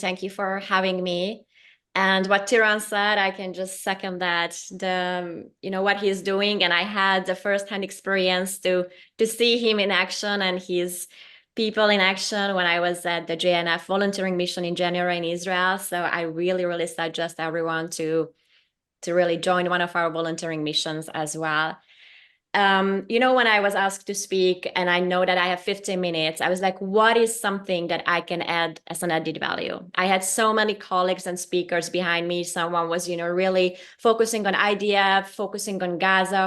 thank you for having me. And what Tiran said, I can just second that. What he's doing, and I had the first-hand experience to see him in action and his people in action when I was at the JNF volunteering mission in January in Israel. So I really, really suggest everyone to really join one of our volunteering missions as well. When I was asked to speak and I know that I have 15 minutes, I was like, what is something that I can add as an added value? I had so many colleagues and speakers behind me. Someone was, really focusing on IDF, focusing on Gaza,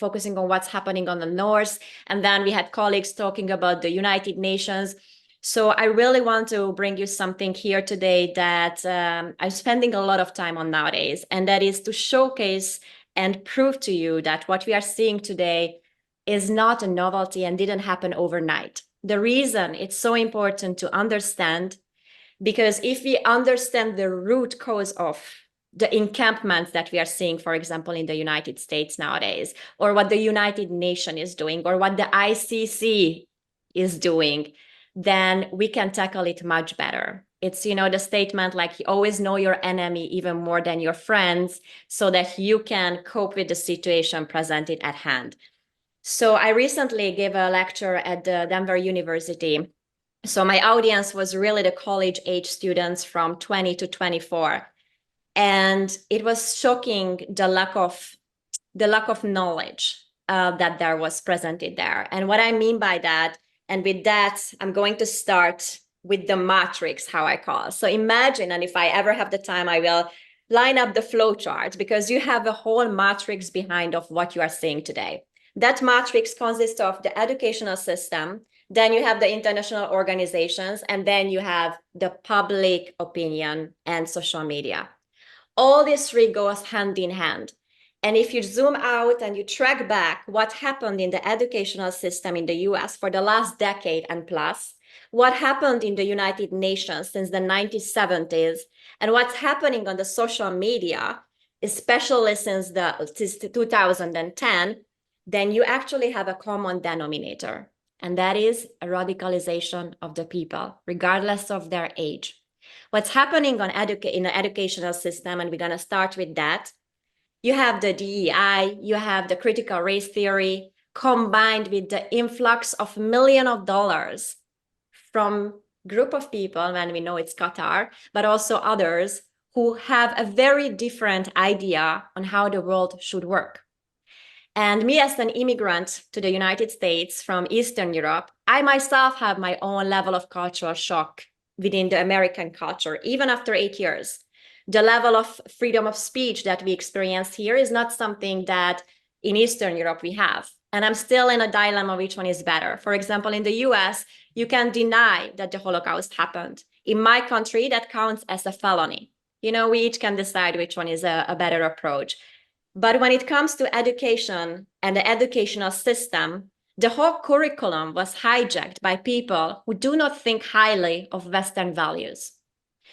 focusing on what's happening on the north. And then we had colleagues talking about the United Nations. So I really want to bring you something here today that I'm spending a lot of time on nowadays, and that is to showcase and prove to you that what we are seeing today is not a novelty and didn't happen overnight. The reason it's so important to understand, because if we understand the root cause of the encampments that we are seeing, for example, in the United States nowadays, or what the United Nations is doing, or what the ICC is doing, then we can tackle it much better. It's, the statement like you always know your enemy even more than your friends so that you can cope with the situation presented at hand. So I recently gave a lecture at the Denver University. So my audience was really the college age students from 20 to 24. And it was shocking the lack of knowledge that there was presented there. And what I mean by that, and with that, I'm going to start with the matrix, how I call. So imagine, and if I ever have the time, I will line up the flow chart, because you have a whole matrix behind of what you are seeing today. That matrix consists of the educational system, then you have the international organizations, and then you have the public opinion and social media. All these three goes hand in hand. And if you zoom out and you track back what happened in the educational system in the US for the last decade and plus, what happened in the United Nations since the 1970s, and what's happening on the social media, especially since 2010, then you actually have a common denominator. And that is a radicalization of the people, regardless of their age. What's happening in the educational system, and we're going to start with that, you have the DEI, you have the critical race theory, combined with the influx of millions of dollars from group of people, and we know it's Qatar, but also others who have a very different idea on how the world should work. And me as an immigrant to the United States from Eastern Europe, I myself have my own level of cultural shock within the American culture, even after 8 years. The level of freedom of speech that we experience here is not something that in Eastern Europe we have. And I'm still in a dilemma which one is better. For example, in the US, you can deny that the Holocaust happened. In my country, that counts as a felony. We each can decide which one is a better approach. But when it comes to education and the educational system, the whole curriculum was hijacked by people who do not think highly of Western values.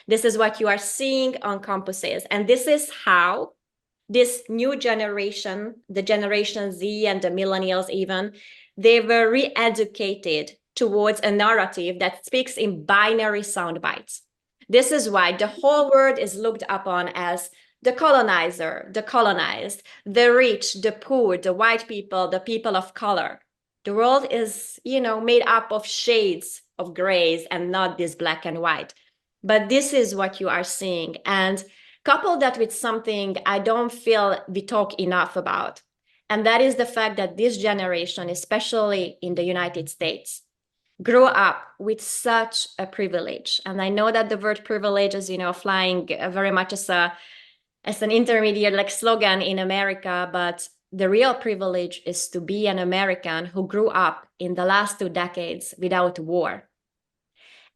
This is what you are seeing on campuses. And this is how this new generation, the Generation Z and the millennials even, they were re-educated towards a narrative that speaks in binary sound bites. This is why the whole world is looked upon as the colonizer, the colonized, the rich, the poor, the white people, the people of color. The world is, made up of shades of grays and not this black and white. But this is what you are seeing. And couple that with something I don't feel we talk enough about. And that is the fact that this generation, especially in the United States, grew up with such a privilege. And I know that the word privilege is, flying very much as an intermediate slogan in America, but the real privilege is to be an American who grew up in the last 2 decades without war.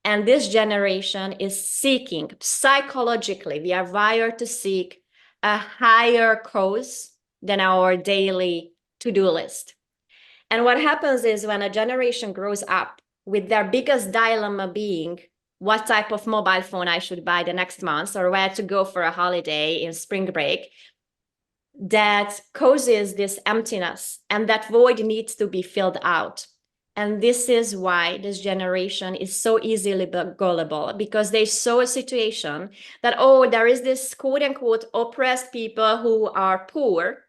And this generation is seeking, psychologically, we are wired to seek a higher cause than our daily to-do list. And what happens is when a generation grows up with their biggest dilemma being what type of mobile phone I should buy the next month or where to go for a holiday in spring break, that causes this emptiness, and that void needs to be filled out. And this is why this generation is so easily gullible, because they saw a situation that, oh, there is this quote unquote oppressed people who are poor.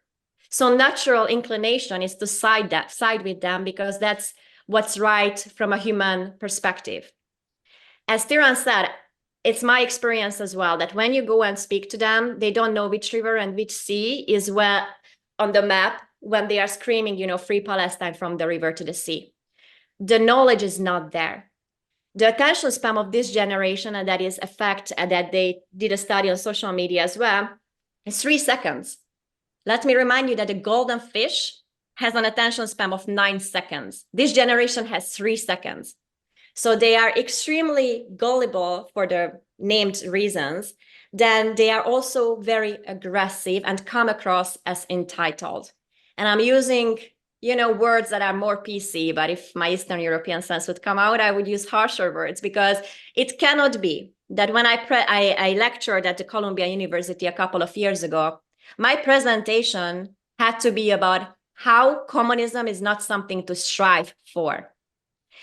So natural inclination is to side with them because that's what's right from a human perspective. As Tiran said, it's my experience as well that when you go and speak to them, they don't know which river and which sea is where on the map when they are screaming, free Palestine from the river to the sea. The knowledge is not there. The attention span of this generation, and that is a fact that they did a study on social media as well, is 3 seconds. Let me remind you that a golden fish has an attention span of 9 seconds. This generation has 3 seconds. So they are extremely gullible for the named reasons. Then they are also very aggressive and come across as entitled. And I'm using, words that are more PC, but if my Eastern European sense would come out, I would use harsher words, because it cannot be that when I lectured at the Columbia University a couple of years ago, my presentation had to be about how communism is not something to strive for.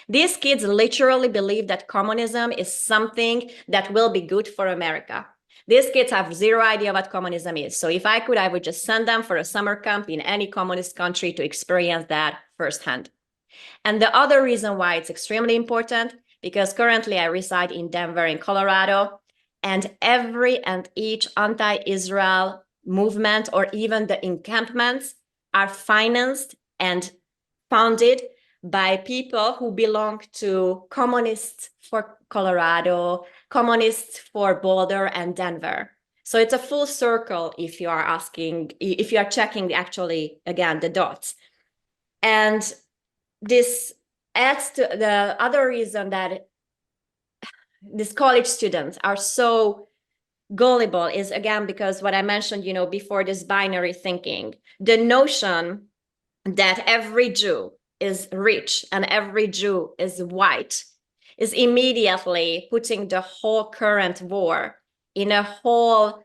These kids literally believe that communism is something that will be good for America. These kids have zero idea what communism is. So if I could, I would just send them for a summer camp in any communist country to experience that firsthand. And the other reason why it's extremely important, because currently I reside in Denver, in Colorado, and every and each anti-Israel movement or even the encampments are financed and founded by people who belong to Communists for Colorado, Communists for Boulder and Denver. So it's a full circle if you are checking actually, again, the dots. And this adds to the other reason that these college students are so gullible is, again, because what I mentioned, before, this binary thinking, the notion that every Jew is rich and every Jew is white is immediately putting the whole current war in a whole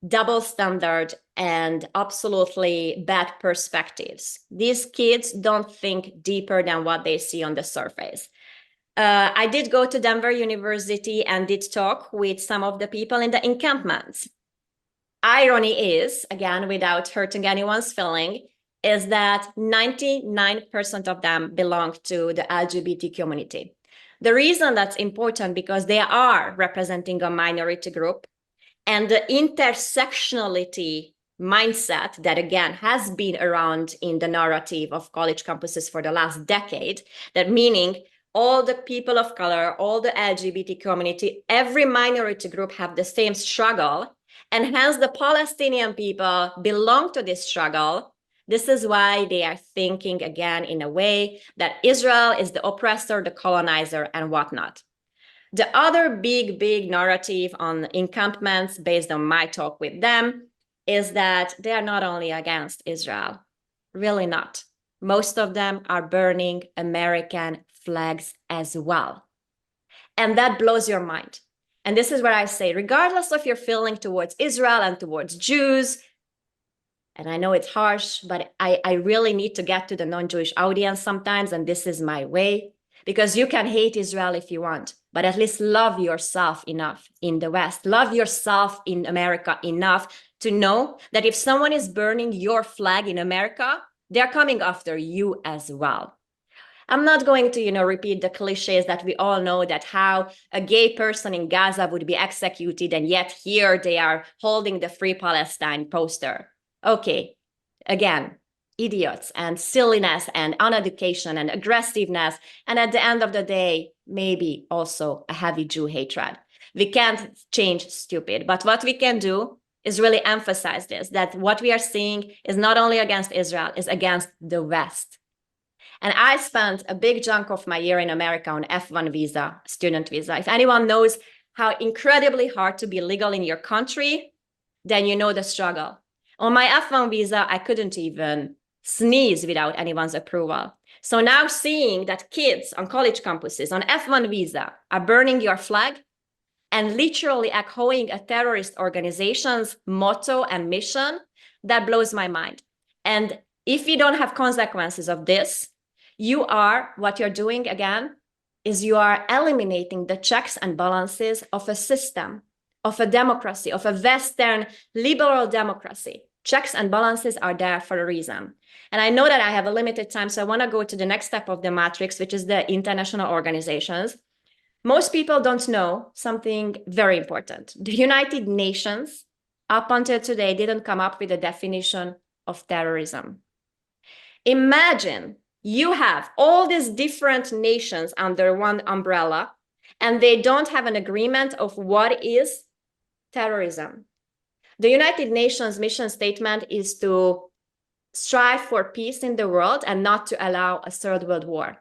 double standard and absolutely bad perspectives. These kids don't think deeper than what they see on the surface. I did go to Denver University and did talk with some of the people in the encampments. Irony is, again, without hurting anyone's feeling, is that 99% of them belong to the LGBT community. The reason that's important, because they are representing a minority group, and the intersectionality mindset that, again, has been around in the narrative of college campuses for the last decade, that meaning all the people of color, all the LGBT community, every minority group have the same struggle, and hence the Palestinian people belong to this struggle. This is why they are thinking, again, in a way that Israel is the oppressor, the colonizer, and whatnot. The other big narrative on encampments, based on my talk with them, is that they are not only against Israel, really not. Most of them are burning American flags as well. And that blows your mind. And this is where I say, regardless of your feeling towards Israel and towards Jews, and I know it's harsh, but I really need to get to the non-Jewish audience sometimes, and this is my way, because you can hate Israel if you want, but at least love yourself enough in the West. Love yourself in America enough to know that if someone is burning your flag in America, they're coming after you as well. I'm not going to, repeat the cliches that we all know, that how a gay person in Gaza would be executed, and yet here they are holding the Free Palestine poster. Okay, again, idiots and silliness and uneducation and aggressiveness. And at the end of the day, maybe also a heavy Jew hatred. We can't change stupid, but what we can do is really emphasize this, that what we are seeing is not only against Israel, is against the West. And I spent a big chunk of my year in America on F1 visa, student visa. If anyone knows how incredibly hard to be legal in your country, then you know the struggle. On my F1 visa, I couldn't even sneeze without anyone's approval. So now seeing that kids on college campuses on F1 visa are burning your flag and literally echoing a terrorist organization's motto and mission, that blows my mind. And if you don't have consequences of this, What you're doing again is you are eliminating the checks and balances of a system, of a democracy, of a Western liberal democracy. Checks and balances are there for a reason. And I know that I have a limited time, so I want to go to the next step of the matrix, which is the international organizations. Most people don't know something very important. The United Nations, up until today, didn't come up with a definition of terrorism. Imagine you have all these different nations under one umbrella, and they don't have an agreement of what is terrorism. The United Nations mission statement is to strive for peace in the world and not to allow a third world war.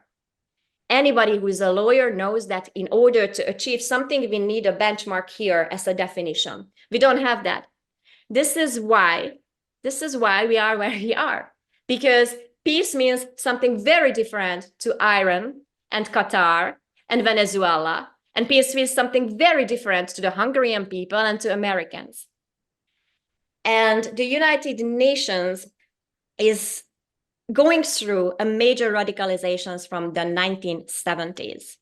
Anybody who is a lawyer knows that in order to achieve something, we need a benchmark here as a definition. We don't have that. This is why we are where we are, because peace means something very different to Iran and Qatar and Venezuela, and peace means something very different to the Hungarian people and to Americans. And the United Nations is going through a major radicalizations from the 1970s,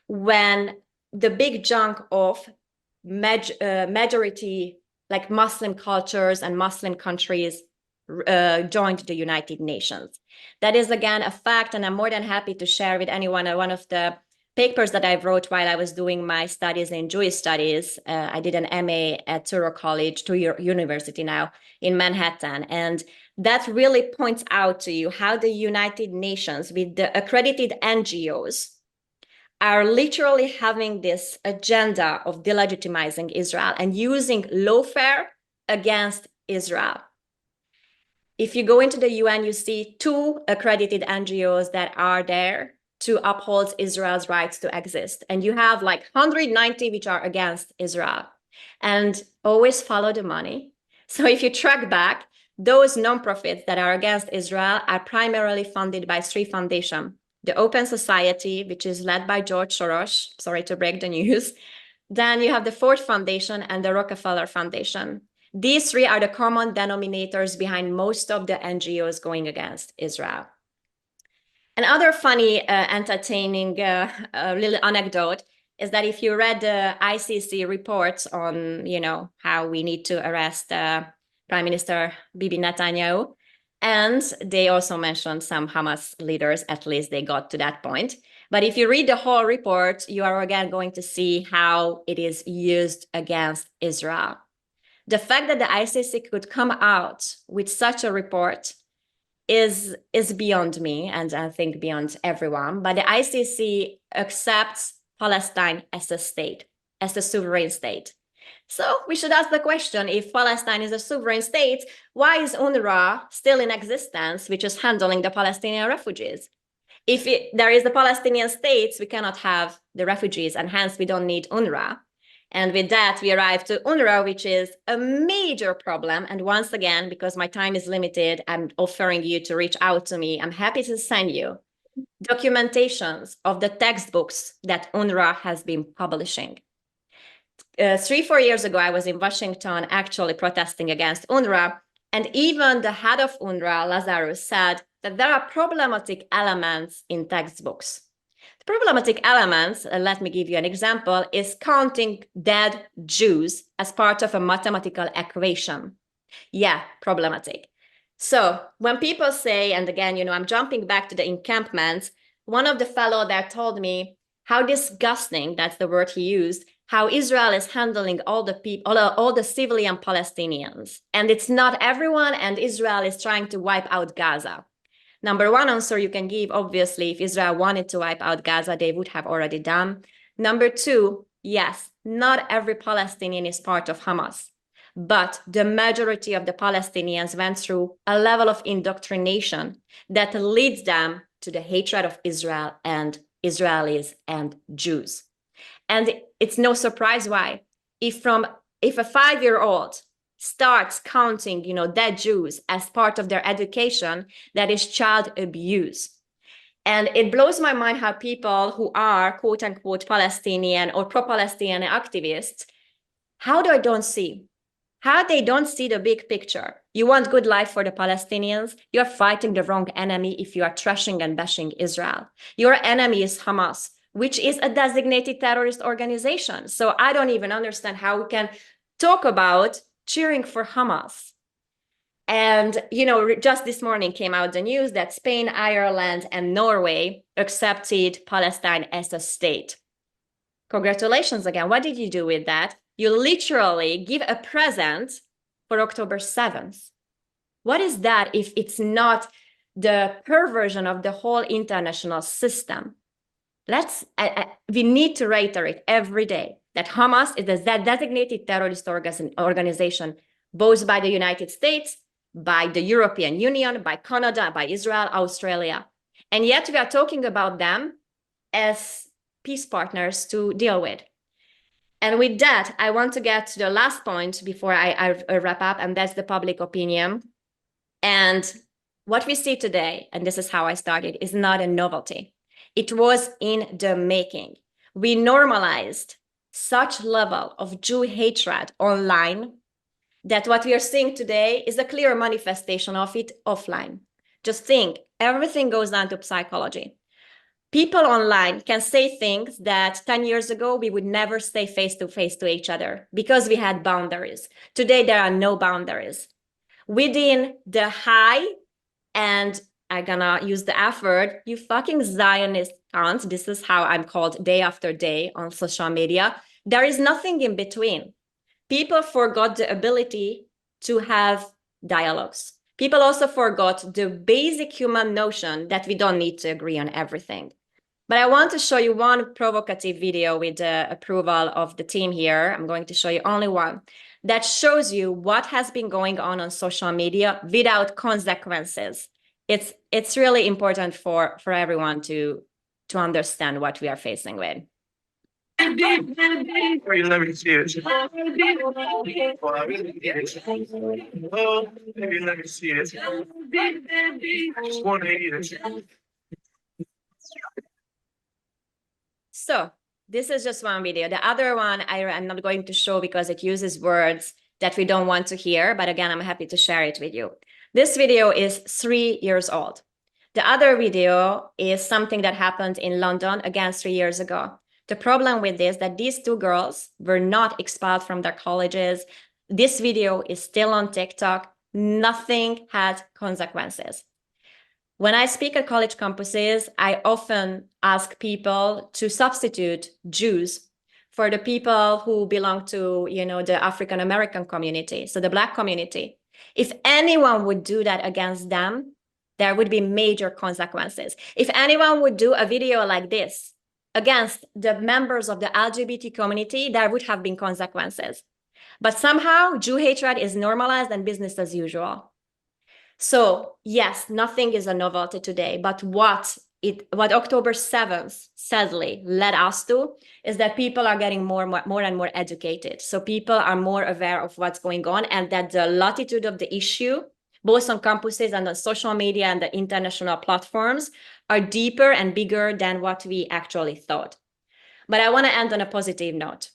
when the big chunk of majority, like Muslim cultures and Muslim countries, joined the United Nations. That is, again, a fact, and I'm more than happy to share with anyone one of the papers that I wrote while I was doing my studies in Jewish studies. I did an MA at Touro College, Touro University now, in Manhattan. And that really points out to you how the United Nations, with the accredited NGOs, are literally having this agenda of delegitimizing Israel and using lawfare against Israel. If you go into the UN, you see 2 accredited NGOs that are there to uphold Israel's rights to exist. And you have like 190 which are against Israel. And always follow the money. So if you track back, those nonprofits that are against Israel are primarily funded by 3 foundations. The Open Society, which is led by George Soros, sorry to break the news. Then you have the Ford Foundation and the Rockefeller Foundation. These 3 are the common denominators behind most of the NGOs going against Israel. Another funny, entertaining little anecdote is that if you read the ICC reports on, how we need to arrest Prime Minister Bibi Netanyahu, and they also mentioned some Hamas leaders, at least they got to that point. But if you read the whole report, you are again going to see how it is used against Israel. The fact that the ICC could come out with such a report is beyond me, and I think beyond everyone. But the ICC accepts Palestine as a state, as a sovereign state. So we should ask the question, if Palestine is a sovereign state, why is UNRWA still in existence, which is handling the Palestinian refugees? If there is the Palestinian states, we cannot have the refugees, and hence we don't need UNRWA. And with that, we arrive to UNRWA, which is a major problem. And once again, because my time is limited, I'm offering you to reach out to me. I'm happy to send you documentations of the textbooks that UNRWA has been publishing. 3-4 years ago, I was in Washington actually protesting against UNRWA. And even the head of UNRWA, Lazarus, said that there are problematic elements in textbooks. The problematic elements, let me give you an example, is counting dead Jews as part of a mathematical equation. Yeah, problematic. So when people say, and again, I'm jumping back to the encampments, one of the fellow there told me how disgusting, that's the word he used, how Israel is handling all the people, all the civilian Palestinians. And it's not everyone, and Israel is trying to wipe out Gaza. Number one answer you can give, obviously, if Israel wanted to wipe out Gaza, they would have already done. Number 2, yes, not every Palestinian is part of Hamas, but the majority of the Palestinians went through a level of indoctrination that leads them to the hatred of Israel and Israelis and Jews. And it's no surprise why. If a 5-year-old starts counting, dead Jews as part of their education, that is child abuse. And it blows my mind how people who are quote unquote Palestinian or pro-Palestinian activists, how they don't see the big picture. You want good life for the Palestinians? You're fighting the wrong enemy if you are trashing and bashing Israel. Your enemy is Hamas, which is a designated terrorist organization. So I don't even understand how we can talk about cheering for Hamas. And, you know, just this morning came out the news that Spain, Ireland, and Norway accepted Palestine as a state. Congratulations again. What did you do with that? You literally give a present for October 7th. What is that if it's not the perversion of the whole international system? We need to reiterate every day that Hamas is a designated terrorist organization, both by the United States, by the European Union, by Canada, by Israel, Australia. And yet we are talking about them as peace partners to deal with. And with that, I want to get to the last point before I wrap up, and that's the public opinion. And what we see today, and this is how I started, is not a novelty. It was in the making. We normalized such level of Jew hatred online that what we are seeing today is a clear manifestation of it offline. Just think, everything goes down to psychology. People online can say things that 10 years ago we would never say face-to-face to each other because we had boundaries. Today, there are no boundaries. Within the high, and I'm gonna use the F word, you fucking Zionist cunts, this is how I'm called day after day on social media, there is nothing in between. People forgot the ability to have dialogues. People also forgot the basic human notion that we don't need to agree on everything. But I want to show you one provocative video with the approval of the team here. I'm going to show you only one that shows you what has been going on social media without consequences. It's really important for everyone to understand what we are facing with. Let me see it. Maybe let me see it. Just 180. So this is just one video. The other one I'm not going to show because it uses words that we don't want to hear. But again, I'm happy to share it with you. This video is 3 years old. The other video is something that happened in London, again, 3 years ago. The problem with this is that these two girls were not expelled from their colleges. This video is still on TikTok. Nothing had consequences. When I speak at college campuses, I often ask people to substitute Jews for the people who belong to, you know, the African American community, so the Black community. If anyone would do that against them, there would be major consequences. If anyone would do a video like this against the members of the LGBT community, there would have been consequences. But somehow Jew hatred is normalized and business as usual. So yes, nothing is a novelty today, but what October 7th sadly led us to is that people are getting more and more educated. So people are more aware of what's going on, and that the latitude of the issue, both on campuses and on social media and the international platforms, are deeper and bigger than what we actually thought. But I want to end on a positive note.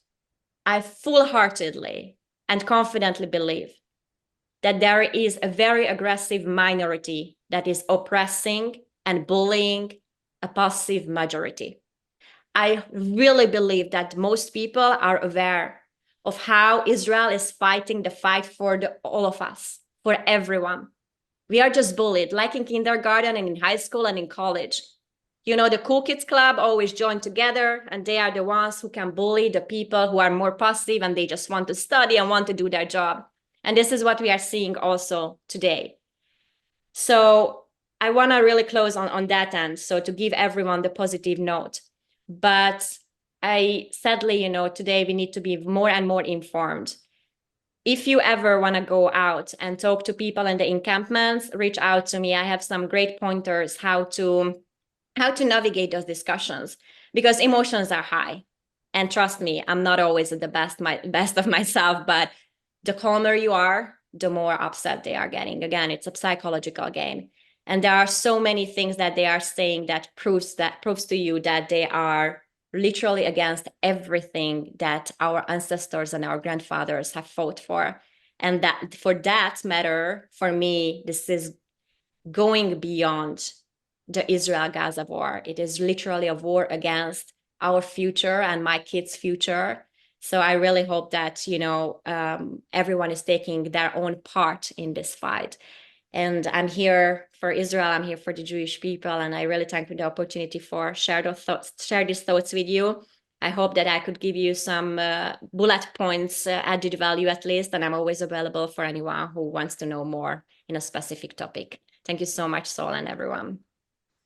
I full-heartedly and confidently believe that there is a very aggressive minority that is oppressing and bullying a passive majority. I really believe that most people are aware of how Israel is fighting the fight for all of us, for everyone. We are just bullied, like in kindergarten and in high school and in college. You know, the cool kids club always join together, and they are the ones who can bully the people who are more passive and they just want to study and want to do their job. And this is what we are seeing also today. So I want to really close on that end, so to give everyone the positive note. But I sadly, you know, today we need to be more and more informed. If you ever want to go out and talk to people in the encampments, reach out to me. I have some great pointers how to navigate those discussions, because emotions are high. And trust me, I'm not always at the best of myself, but the calmer you are, the more upset they are getting. Again, it's a psychological game. And there are so many things that they are saying that proves to you that they are literally against everything that our ancestors and our grandfathers have fought for. And that for that matter, for me, this is going beyond the Israel-Gaza war. It is literally a war against our future and my kids' future. So I really hope that, everyone is taking their own part in this fight. And I'm here for Israel. I'm here for the Jewish people. And I really thank you for the opportunity for share these thoughts with you. I hope that I could give you some bullet points, added value at least. And I'm always available for anyone who wants to know more in a specific topic. Thank you so much, Sol, and everyone.